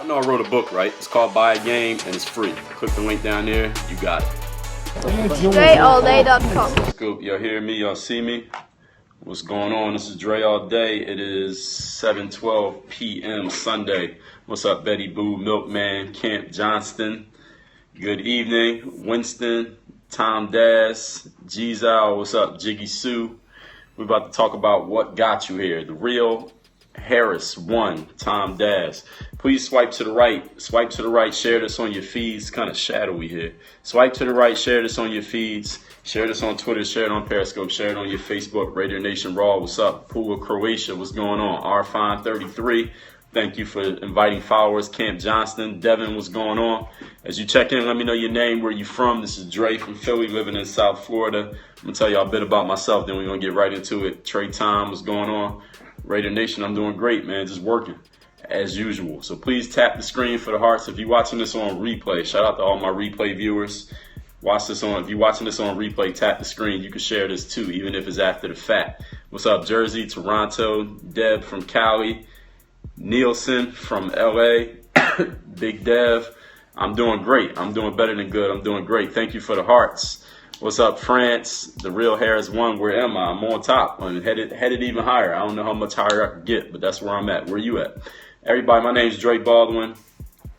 know I wrote a book, right? It's called Buy a Game, and it's free. Click the link down there. You got it. DreAllDay.com. Scoop, y'all hear me? Y'all see me? What's going on? This is Dre All Day. It is 7:12 p.m. Sunday. What's up, Betty Boo, Milkman, Camp Johnston? Good evening, Winston, Tom Das, Gzal. What's up, Jiggy Sue? We're about to talk about what got you here. The real Harris won, Tom Das. Please swipe to the right. Swipe to the right. Share this on your feeds. It's kind of shadowy here. Swipe to the right. Share this on your feeds. Share this on Twitter. Share it on Periscope. Share it on your Facebook. Raider Nation Raw. What's up? Pula, Croatia. What's going on? R533. Thank you for inviting followers. Camp Johnston. Devin, what's going on? As you check in, let me know your name, where you from. This is Dre from Philly, living in South Florida. I'm going to tell y'all a bit about myself, then we're going to get right into it. Trey Tom, what's going on? Raider Nation, I'm doing great, man. Just working as usual. So please tap the screen for the hearts. If you're watching this on replay, shout out to all my replay viewers. If you're watching this on replay, tap the screen. You can share this too, even if it's after the fact. What's up, Jersey, Toronto, Deb from Cali, Nielsen from LA, Big Dev. I'm doing great. I'm doing better than good. I'm doing great. Thank you for the hearts. What's up, France? The real Harris won. Where am I? I'm on top. I'm headed even higher. I don't know how much higher I can get, but that's where I'm at. Where you at? Everybody, my name is Dre Baldwin.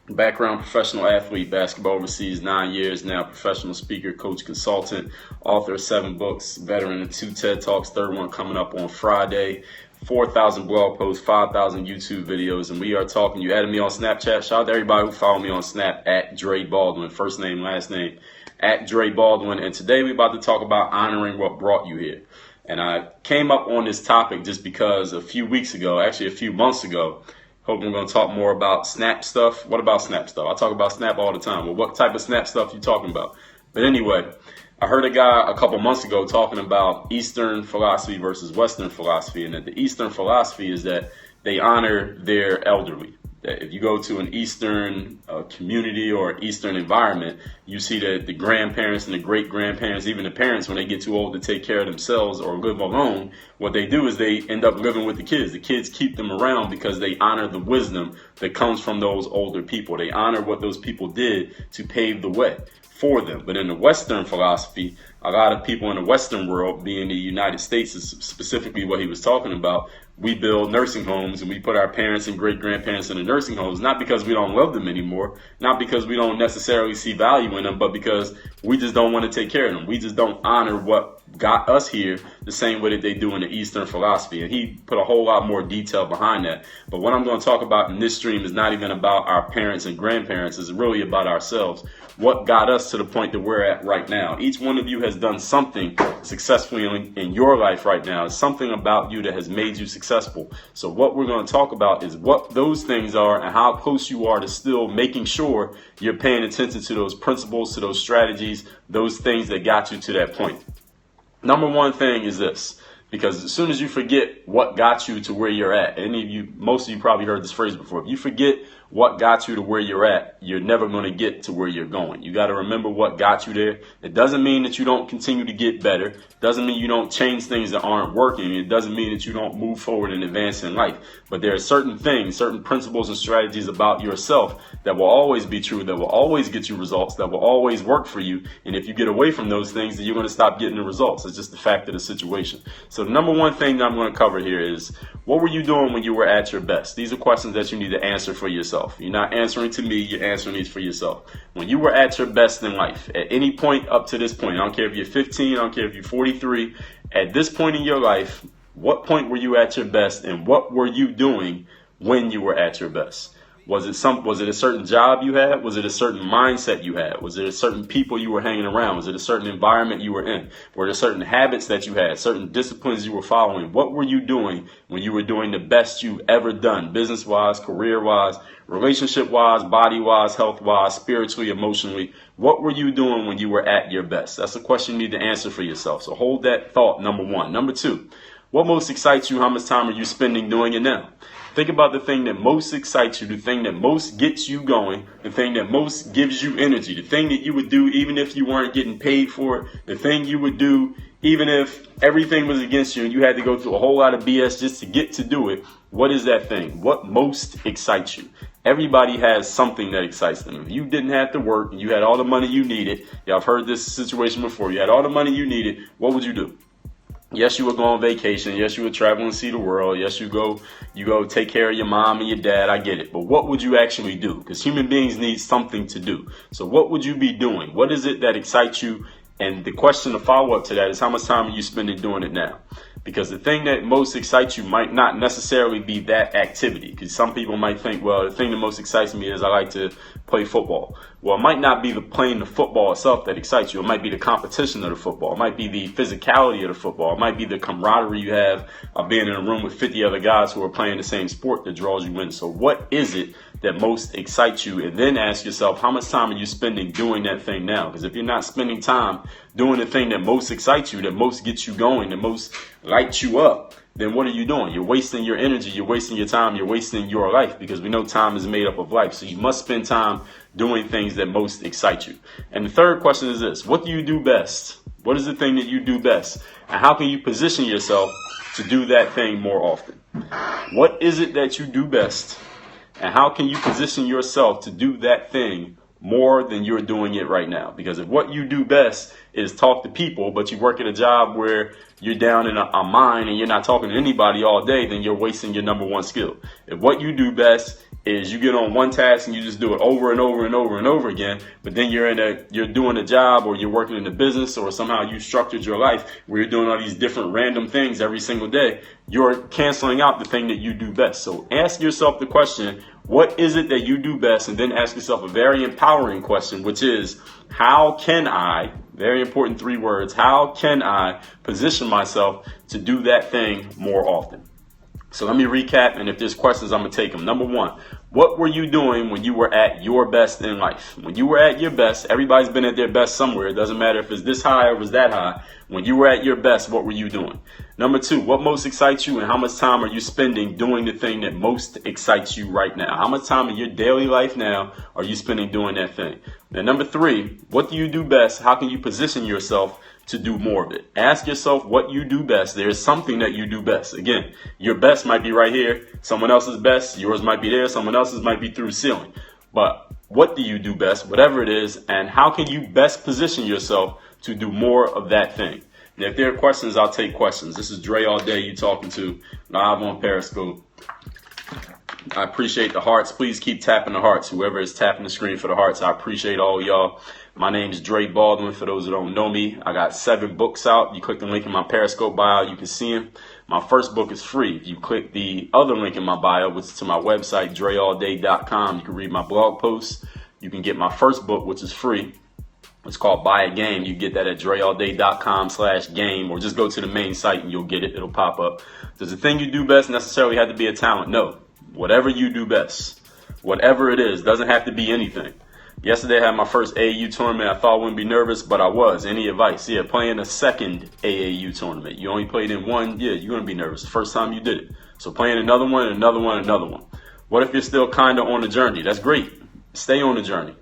Background professional athlete, basketball overseas, 9 years now, professional speaker, coach, consultant, author of 7 books, veteran of 2 TED Talks, third one coming up on Friday, 4,000 blog posts, 5,000 YouTube videos, and we are talking. You added me on Snapchat. Shout out to everybody who follow me on Snap at Dre Baldwin, first name, last name, at Dre Baldwin. And today we're about to talk about honoring what brought you here. And I came up on this topic just because a few months ago, hoping we're going to talk more about Snap stuff. What about Snap stuff? I talk about Snap all the time. Well, what type of Snap stuff you talking about? But anyway, I heard a guy a couple months ago talking about Eastern philosophy versus Western philosophy, and that the Eastern philosophy is that they honor their elderly. That if you go to an Eastern community or Eastern environment, you see that the grandparents and the great-grandparents, even the parents, when they get too old to take care of themselves or live alone, what they do is they end up living with the kids. The kids keep them around because they honor the wisdom that comes from those older people. They honor what those people did to pave the way for them. But in the Western philosophy, a lot of people in the Western world, being the United States is specifically what he was talking about, we build nursing homes and we put our parents and great-grandparents in the nursing homes, not because we don't love them anymore, not because we don't necessarily see value in them, but because we just don't want to take care of them. We just don't honor what got us here the same way that they do in the Eastern philosophy. And he put a whole lot more detail behind that. But what I'm going to talk about in this stream is not even about our parents and grandparents. It's really about ourselves. What got us to the point that we're at right now. Each one of you has done something successfully in your life right now. It's something about you that has made you successful. So what we're going to talk about is what those things are and how close you are to still making sure you're paying attention to those principles, to those strategies, those things that got you to that point. Number one thing is this, because as soon as you forget what got you to where you're at, most of you probably heard this phrase before. If you forget what got you to where you're at, you're never going to get to where you're going. You got to remember what got you there. It doesn't mean that you don't continue to get better. It doesn't mean you don't change things that aren't working. It doesn't mean that you don't move forward and advance in life. But there are certain things, certain principles and strategies about yourself that will always be true, that will always get you results, that will always work for you. And if you get away from those things, then you're going to stop getting the results. It's just the fact of the situation. So the number one thing that I'm going to cover here is, what were you doing when you were at your best? These are questions that you need to answer for yourself. You're not answering to me, you're answering these for yourself. When you were at your best in life, at any point up to this point, I don't care if you're 15, I don't care if you're 43, at this point in your life, what point were you at your best and what were you doing when you were at your best? Was it a certain job you had? Was it a certain mindset you had? Was it a certain people you were hanging around? Was it a certain environment you were in? Were there certain habits that you had, certain disciplines you were following? What were you doing when you were doing the best you ever done, business-wise, career-wise, relationship-wise, body-wise, health-wise, spiritually, emotionally? What were you doing when you were at your best? That's a question you need to answer for yourself. So hold that thought, number one. Number two, what most excites you? How much time are you spending doing it now? Think about the thing that most excites you, the thing that most gets you going, the thing that most gives you energy, the thing that you would do even if you weren't getting paid for it, the thing you would do even if everything was against you and you had to go through a whole lot of BS just to get to do it. What is that thing? What most excites you? Everybody has something that excites them. If you didn't have to work and you had all the money you needed, I've heard this situation before, you had all the money you needed, what would you do? Yes, you would go on vacation. Yes, you would travel and see the world. Yes, you go take care of your mom and your dad. I get it. But what would you actually do? Because human beings need something to do. So what would you be doing? What is it that excites you? And the question to follow up to that is, how much time are you spending doing it now? Because the thing that most excites you might not necessarily be that activity. Because some people might think, well, the thing that most excites me is I like to play football. Well, it might not be the playing the football itself that excites you. It might be the competition of the football. It might be the physicality of the football. It might be the camaraderie you have of being in a room with 50 other guys who are playing the same sport that draws you in. So what is it that most excites you? And then ask yourself, how much time are you spending doing that thing now? Because if you're not spending time doing the thing that most excites you, that most gets you going, that most lights you up, then what are you doing? You're wasting your energy, you're wasting your time, you're wasting your life, because we know time is made up of life. So you must spend time doing things that most excite you. And the third question is this: what do you do best? What is the thing that you do best? And how can you position yourself to do that thing more often? What is it that you do best? And how can you position yourself to do that thing more than you're doing it right now? Because if what you do best is talk to people, but you work at a job where you're down in a mine and you're not talking to anybody all day, then you're wasting your number one skill. If what you do best is you get on one task and you just do it over and over and over and over again, but then you're doing a job, or you're working in a business, or somehow you structured your life where you're doing all these different random things every single day, you're canceling out the thing that you do best. So ask yourself the question, what is it that you do best? And then ask yourself a very empowering question, which is, how can I, very important 3 words, how can I position myself to do that thing more often? So let me recap, and if there's questions, I'm going to take them. Number 1, what were you doing when you were at your best in life? When you were at your best, everybody's been at their best somewhere. It doesn't matter if it's this high or was that high. When you were at your best, what were you doing? Number 2, what most excites you, and how much time are you spending doing the thing that most excites you right now? How much time in your daily life now are you spending doing that thing? And number 3, what do you do best? How can you position yourself to do more of it? Ask yourself what you do best. There's something that you do best. Again, your best might be right here. Someone else's best, yours might be there. Someone else's might be through the ceiling. But what do you do best, whatever it is, and how can you best position yourself to do more of that thing? And if there are questions, I'll take questions. This is Dre All Day, you talking to, live on Periscope. I appreciate the hearts. Please keep tapping the hearts. Whoever is tapping the screen for the hearts, I appreciate all y'all. My name is Dre Baldwin. For those who don't know me, I got 7 books out. You click the link in my Periscope bio, you can see them. My first book is free. If you click the other link in my bio, which is to my website, dreallday.com, you can read my blog posts. You can get my first book, which is free. It's called Buy a Game. You get that at dreallday.com/game, or just go to the main site and you'll get it. It'll pop up. Does the thing you do best necessarily have to be a talent? No. Whatever you do best, whatever it is, doesn't have to be anything. Yesterday I had my first AAU tournament. I thought I wouldn't be nervous, but I was. Any advice? Yeah, playing a second AAU tournament. You only played in one, yeah, you're going to be nervous the first time you did it. So playing another one, another one, another one. What if you're still kind of on the journey? That's great. Stay on the journey.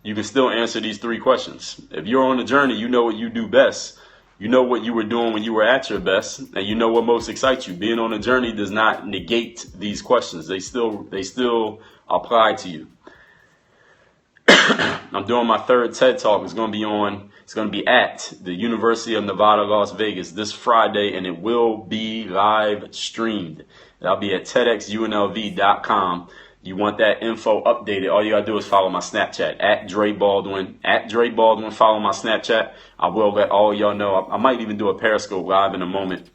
You can still answer these 3 questions. If you're on the journey, you know what you do best. You know what you were doing when you were at your best, and you know what most excites you. Being on a journey does not negate these questions. They still apply to you. I'm doing my 3rd TED Talk. It's going to be at the University of Nevada, Las Vegas this Friday, and it will be live streamed. That'll be at TEDxUNLV.com. You want that info updated, all you got to do is follow my Snapchat, at Dre Baldwin. At Dre Baldwin, follow my Snapchat. I will let all y'all know. I might even do a Periscope live in a moment,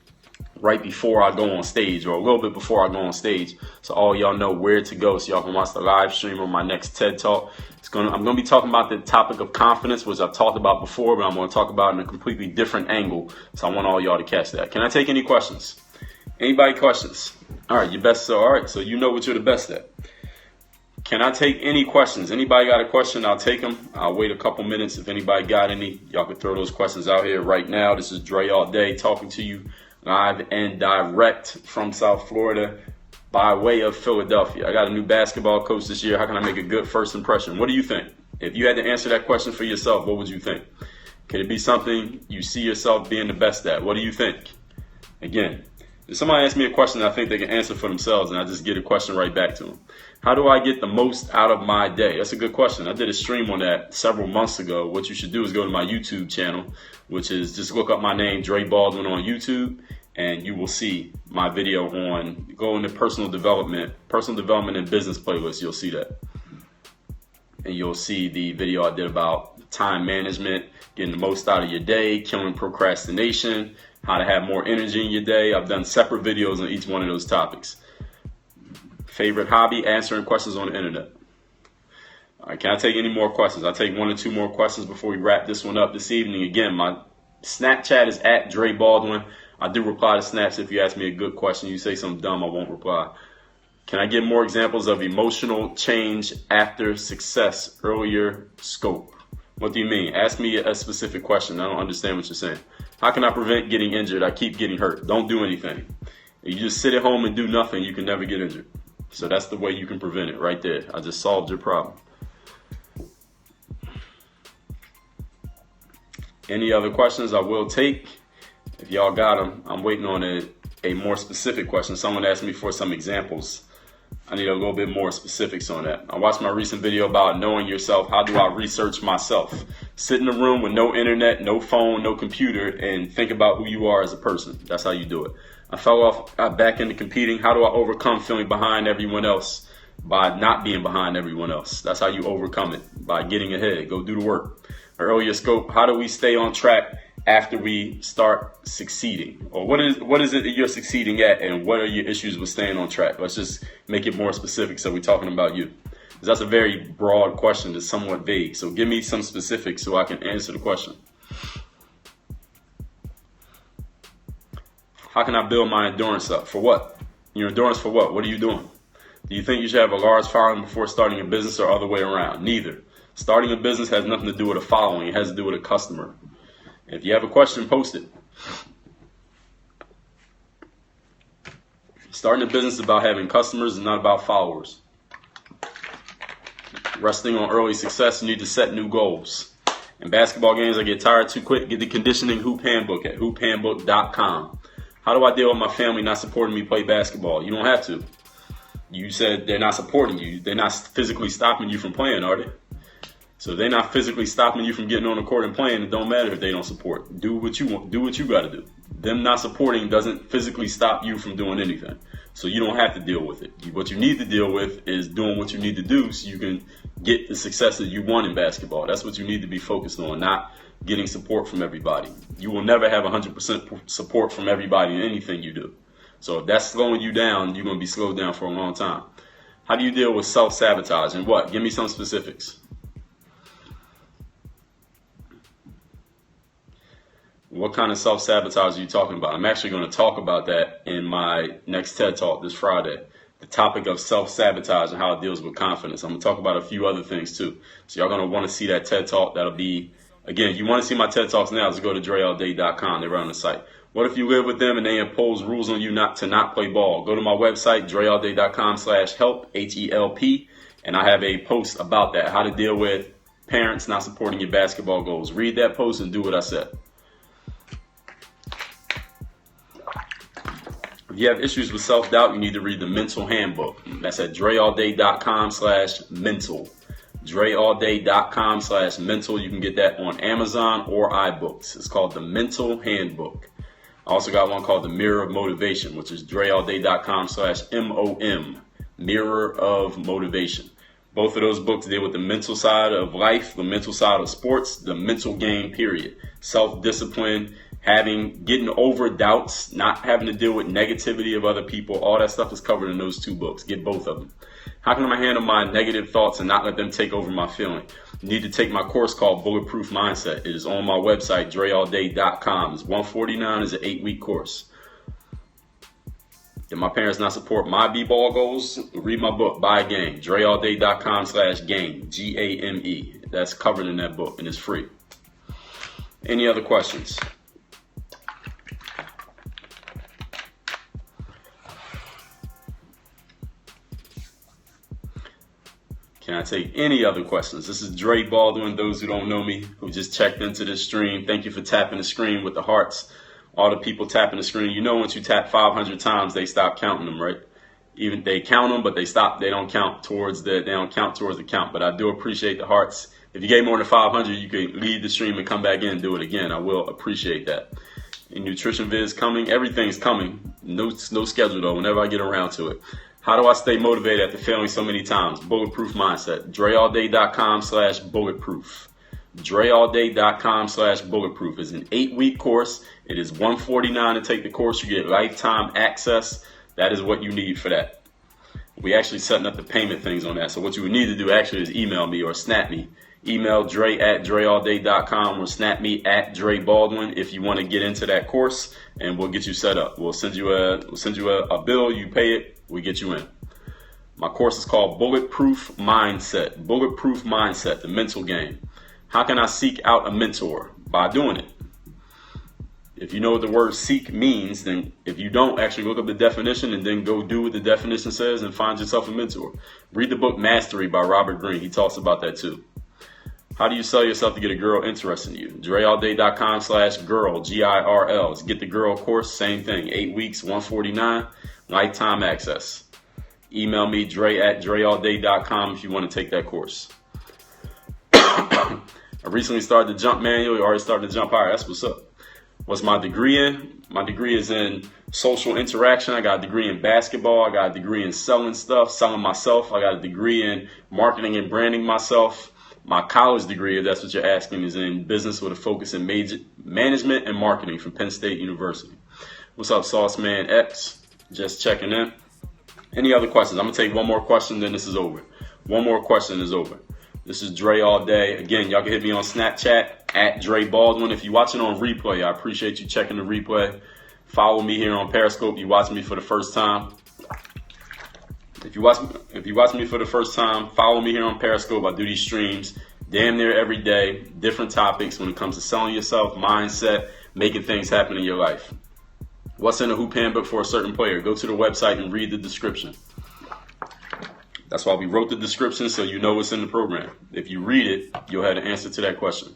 right before I go on stage, or a little bit before I go on stage, so all y'all know where to go, so y'all can watch the live stream on my next TED Talk. I'm going to be talking about the topic of confidence, which I've talked about before, but I'm going to talk about it in a completely different angle, so I want all y'all to catch that. Can I take any questions? Anybody questions? All right, so you know what you're the best at. Can I take any questions? Anybody got a question? I'll take them. I'll wait a couple minutes. If anybody got any, y'all can throw those questions out here right now. This is Dre All Day talking to you live and direct from South Florida. by way of Philadelphia. I got a new basketball coach this year. How can I make a good first impression? What do you think? If you had to answer that question for yourself, what would you think? Could it be something you see yourself being the best at? What do you think? Again, if somebody asks me a question I think they can answer for themselves, and I just get a question right back to them. How do I get the most out of my day? That's a good question. I did a stream on that several months ago. What you should do is go to my YouTube channel, which is just look up my name, Dre Baldwin, on YouTube, and you will see my video on go into personal development and business playlist. You'll see that. And you'll see the video I did about time management, getting the most out of your day, killing procrastination, how to have more energy in your day. I've done separate videos on each one of those topics. Favorite hobby, answering questions on the internet. All right, can I take any more questions? I'll take 1 or 2 more questions before we wrap this one up this evening. Again, my Snapchat is at Dre Baldwin. I do reply to snaps. If you ask me a good question, you say something dumb, I won't reply. Can I get more examples of emotional change after success, earlier scope? What do you mean? Ask me a specific question. I don't understand what you're saying. How can I prevent getting injured? I keep getting hurt. Don't do anything. If you just sit at home and do nothing, you can never get injured. So that's the way you can prevent it right there. I just solved your problem. Any other questions I will take? If y'all got them, I'm waiting on a more specific question. Someone asked me for some examples. I need a little bit more specifics on that. I watched my recent video about knowing yourself. How do I research myself? Sit in a room with no internet, no phone, no computer, and think about who you are as a person. That's how you do it. I fell off, got back into competing. How do I overcome feeling behind everyone else? By not being behind everyone else. That's how you overcome it, by getting ahead. Go do the work. Earlier scope, how do we stay on track after we start succeeding? Or what is it that you're succeeding at, and what are your issues with staying on track? Let's just make it more specific so we're talking about you. Because that's a very broad question that's somewhat vague. So give me some specifics so I can answer the question. How can I build my endurance up? For what? Your endurance for what? What are you doing? Do you think you should have a large following before starting a business, or other way around? Neither. Starting a business has nothing to do with a following. It has to do with a customer. If you have a question, post it. Starting a business is about having customers and not about followers. Resting on early success, you need to set new goals. In basketball games, I get tired too quick. Get the conditioning hoop handbook at hoophandbook.com. How do I deal with my family not supporting me play basketball? You don't have to. You said they're not supporting you. They're not physically stopping you from playing, are they? So they're not physically stopping you from getting on the court and playing. It don't matter if they don't support. Do what you want. Do what you got to do. Them not supporting doesn't physically stop you from doing anything. So you don't have to deal with it. What you need to deal with is doing what you need to do so you can get the success that you want in basketball. That's what you need to be focused on, not getting support from everybody. You will never have 100% support from everybody in anything you do. So if that's slowing you down, you're going to be slowed down for a long time. How do you deal with self-sabotage and what? Give me some specifics. What kind of self-sabotage are you talking about? I'm actually going to talk about that in my next TED Talk this Friday. The topic of self-sabotage and how it deals with confidence. I'm going to talk about a few other things too. So y'all going to want to see that TED Talk. That'll be, again, you want to see my TED Talks now, just go to dreallday.com. They're right on the site. What if you live with them and they impose rules on you not to play ball? Go to my website, dreallday.com/help, HELP, and I have a post about that, how to deal with parents not supporting your basketball goals. Read that post and do what I said. If you have issues with self-doubt, you need to read the Mental Handbook. That's at dreallday.com/mental. dreallday.com/mental. You can get that on Amazon or iBooks. It's called the Mental Handbook. I also got one called the Mirror of Motivation, which is dreallday.com/MOM. Mirror of Motivation. Both of those books deal with the mental side of life, the mental side of sports, the mental game, period. Self-discipline, getting over doubts, not having to deal with negativity of other people. All that stuff is covered in those 2 books. Get both of them. How can I handle my negative thoughts and not let them take over my feeling? You need to take my course called Bulletproof Mindset. It is on my website, dreallday.com. It's $149. It's an 8-week course. If my parents not support my b-ball goals, read my book, Buy a Game. dreallday.com/game. GAME. That's covered in that book and it's free. Any other questions? Can I take any other questions? This is Dre Baldwin. Those who don't know me, who just checked into this stream, thank you for tapping the screen with the hearts. All the people tapping the screen, you know, once you tap 500 times, they stop counting them, right? Even they count them, but they stop. They don't count towards the count. But I do appreciate the hearts. If you gave more than 500, you can leave the stream and come back in and do it again. I will appreciate that. And nutrition viz coming. Everything's coming. No schedule though. Whenever I get around to it. How do I stay motivated after failing so many times? Bulletproof mindset. DreAllDay.com/bulletproof. DreAllDay.com/bulletproof is an 8-week course. It is $149 to take the course. You get lifetime access. That is what you need for that. We actually setting up the payment things on that. So what you would need to do actually is email me or snap me. Email Dre at DreAllDay.com or snap me at Dre Baldwin if you want to get into that course, and we'll get you set up. We'll send you a bill. You pay it. We get you in. My course is called Bulletproof Mindset. Bulletproof Mindset, the mental game. How can I seek out a mentor? By doing it. If you know what the word seek means, then if you don't, actually look up the definition and then go do what the definition says and find yourself a mentor. Read the book Mastery by Robert Greene. He talks about that too. How do you sell yourself to get a girl interested in you? DreAllDay.com/girl, GIRL. Get the girl course, same thing. 8 weeks, $149, lifetime access. Email me, Dre at DreAllDay.com if you want to take that course. I recently started the jump manual. You already started to jump higher. That's what's up. What's my degree in? My degree is in social interaction. I got a degree in basketball. I got a degree in selling stuff, selling myself. I got a degree in marketing and branding myself. My college degree, if that's what you're asking, is in business with a focus in management and marketing from Penn State University. What's up, Sauce Man X? Just checking in. Any other questions? I'm going to take one more question, then this is over. One more question is over. This is Dre All Day. Again, y'all can hit me on Snapchat at Dre Baldwin. If you're watching on replay, I appreciate you checking the replay. Follow me here on Periscope. You watching me for the first time. If you watch me for the first time, follow me here on Periscope. I do these streams damn near every day, different topics when it comes to selling yourself, mindset, making things happen in your life. What's in a hoop handbook for a certain player? Go to the website and read the description. That's why we wrote the description, so you know what's in the program. If you read it, you'll have the answer to that question.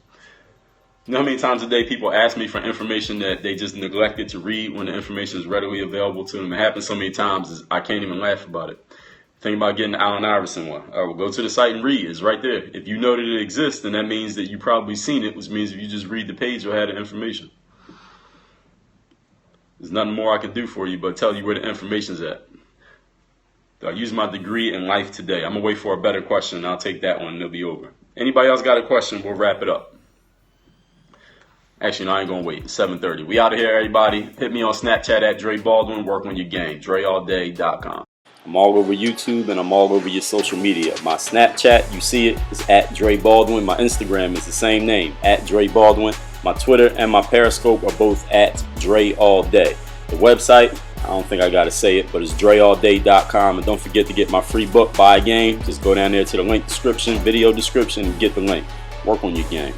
You know how many times a day people ask me for information that they just neglected to read when the information is readily available to them? It happens so many times I can't even laugh about it. Think about getting the Allen Iverson one. I will go to the site and read. It's right there. If you know that it exists, then that means that you probably seen it, which means if you just read the page, you'll have the information. There's nothing more I can do for you but tell you where the information's at. I use my degree in life today. I'm going to wait for a better question, and I'll take that one, and it'll be over. Anybody else got a question? We'll wrap it up. Actually, no, I ain't going to wait. It's 7:30. We out of here, everybody. Hit me on Snapchat at Dre Baldwin. Work on your game. DreAllDay.com. I'm all over YouTube, and I'm all over your social media. My Snapchat, you see it, is at Dre Baldwin. My Instagram is the same name, at Dre Baldwin. My Twitter and my Periscope are both at Dre All Day. The website, I don't think I got to say it, but it's DreAllDay.com. And don't forget to get my free book, Buy a Game. Just go down there to the link description, video description, and get the link. Work on your game.